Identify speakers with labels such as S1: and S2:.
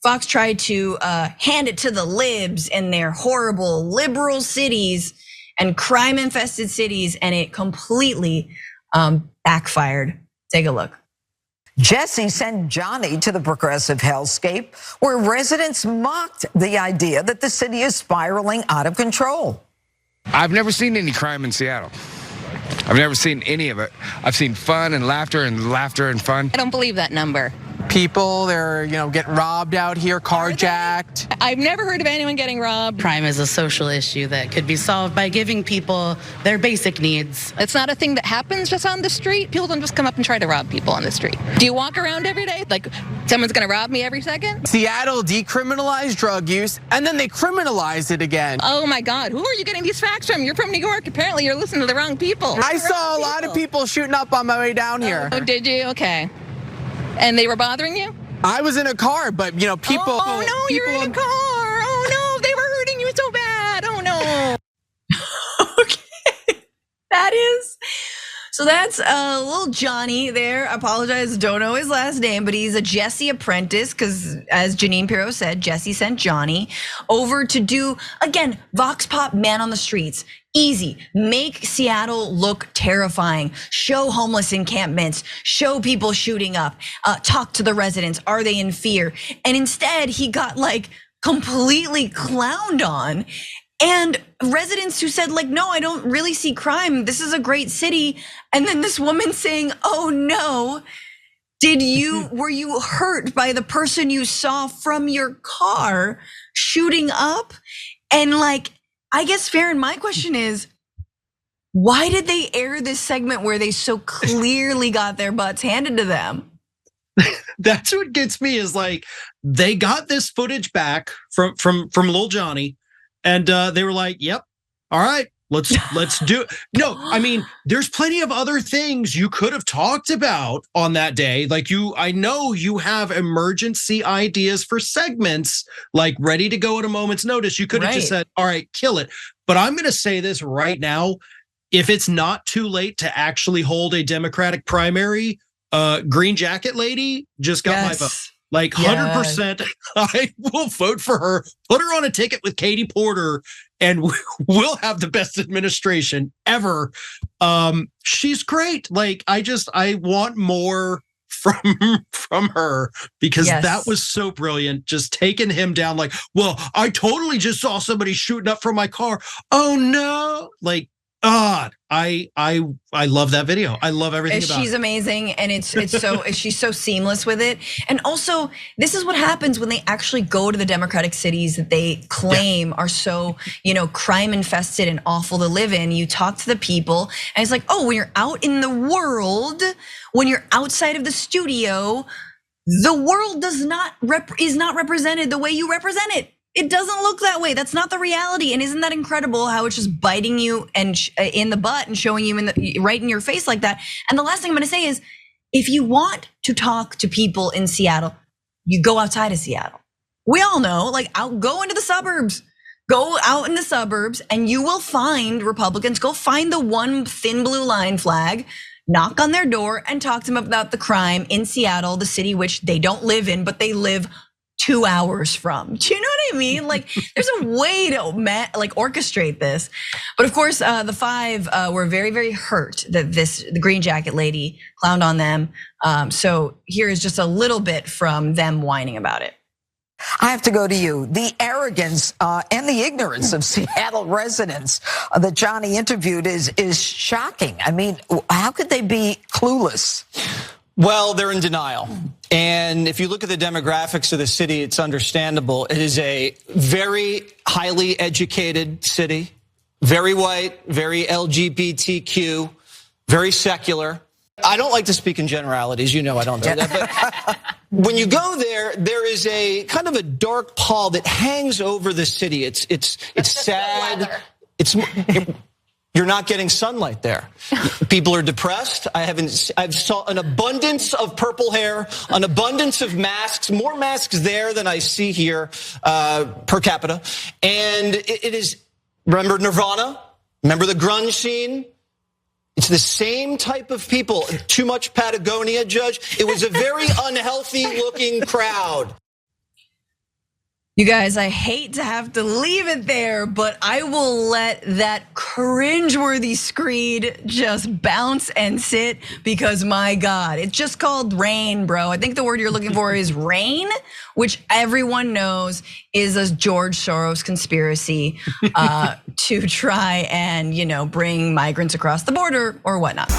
S1: Fox tried to hand it to the libs in their horrible liberal cities and crime-infested cities, and it completely backfired. Take a look.
S2: Jesse sent Johnny to the progressive hellscape, where residents mocked the idea that the city is spiraling out of control.
S3: I've never seen any crime in Seattle. I've never seen any of it. I've seen fun and laughter and fun.
S4: I don't believe that number.
S5: People, they're getting robbed out here, carjacked.
S4: I've never heard of anyone getting robbed.
S6: Crime is a social issue that could be solved by giving people their basic needs.
S4: It's not a thing that happens just on the street. People don't just come up and try to rob people on the street. Do you walk around every day like someone's gonna rob me every second?
S5: Seattle decriminalized drug use, and then they criminalized it again.
S4: Oh my God, who are you getting these facts from? You're from New York. Apparently you're listening to the wrong people.
S5: I saw a lot of people shooting up on my way down here.
S4: Oh, did you? Okay. And they were bothering you?
S5: I was in a car, but people.
S4: Oh no, you're in a car. Oh no, they were hurting you so bad. Oh no.
S1: Okay, that is. So that's little Johnny there. I apologize, don't know his last name, but he's a Jesse apprentice because, as Jeanine Pirro said, Jesse sent Johnny over to do, again, Vox Pop Man on the Streets. Easy, make Seattle look terrifying, show homeless encampments, show people shooting up, talk to the residents, are they in fear? And instead he got like completely clowned on. And residents who said like, no, I don't really see crime. This is a great city. And then this woman saying, oh no, were you hurt by the person you saw from your car shooting up? And like, I guess, Farron, my question is, why did they air this segment where they so clearly got their butts handed to them?
S7: That's what gets me is like, they got this footage back from little Johnny. And they were like, yep, all right, let's do it. No, I mean, there's plenty of other things you could have talked about on that day. Like I know you have emergency ideas for segments, like ready to go at a moment's notice. You could have just said, all right, kill it. But I'm gonna say this right now. If it's not too late to actually hold a Democratic primary, Green Jacket lady just got my vote. Like 100%, I will vote for her. Put her on a ticket with Katie Porter, and we'll have the best administration ever. She's great. Like I want more from her because that was so brilliant. Just taking him down. Like, well, I totally just saw somebody shooting up from my car. Oh no! Like, God, I love that video. I love everything about it.
S1: She's amazing, and it's so she's so seamless with it. And also, this is what happens when they actually go to the Democratic cities that they claim are so crime infested and awful to live in. You talk to the people, and it's like, oh, when you're out in the world, when you're outside of the studio, the world is not represented the way you represent it. It doesn't look that way. That's not the reality. And isn't that incredible how it's just biting you and in the butt and showing you right in your face like that? And the last thing I'm gonna say is, if you want to talk to people in Seattle, you go outside of Seattle. We all know, like, go into the suburbs. Go out in the suburbs and you will find Republicans. Go find the one thin blue line flag, knock on their door and talk to them about the crime in Seattle, the city which they don't live in, but they live 2 hours from. Do you know what I mean? Like, there's a way to like orchestrate this. But of course, the five were very, very hurt that the Green Jacket lady clowned on them. So here is just a little bit from them whining about it.
S2: I have to go to you. The arrogance and the ignorance of Seattle residents that Johnny interviewed is shocking. I mean, how could they be clueless?
S8: Well, they're in denial. And if you look at the demographics of the city, it's understandable. It is a very highly educated city, very white, very LGBTQ, very secular. I don't like to speak in generalities. You know I don't do that. But when you go there, there is a kind of a dark pall that hangs over the city. It's sad. You're not getting sunlight there. People are depressed. I've saw an abundance of purple hair, an abundance of masks, more masks there than I see here per capita. And it is, remember Nirvana? Remember the grunge scene? It's the same type of people. Too much Patagonia, Judge. It was a very unhealthy looking crowd.
S1: You guys, I hate to have to leave it there, but I will let that cringeworthy screed just bounce and sit because my God, it's just called rain, bro. I think the word you're looking for is rain, which everyone knows is a George Soros conspiracy to try and, bring migrants across the border or whatnot.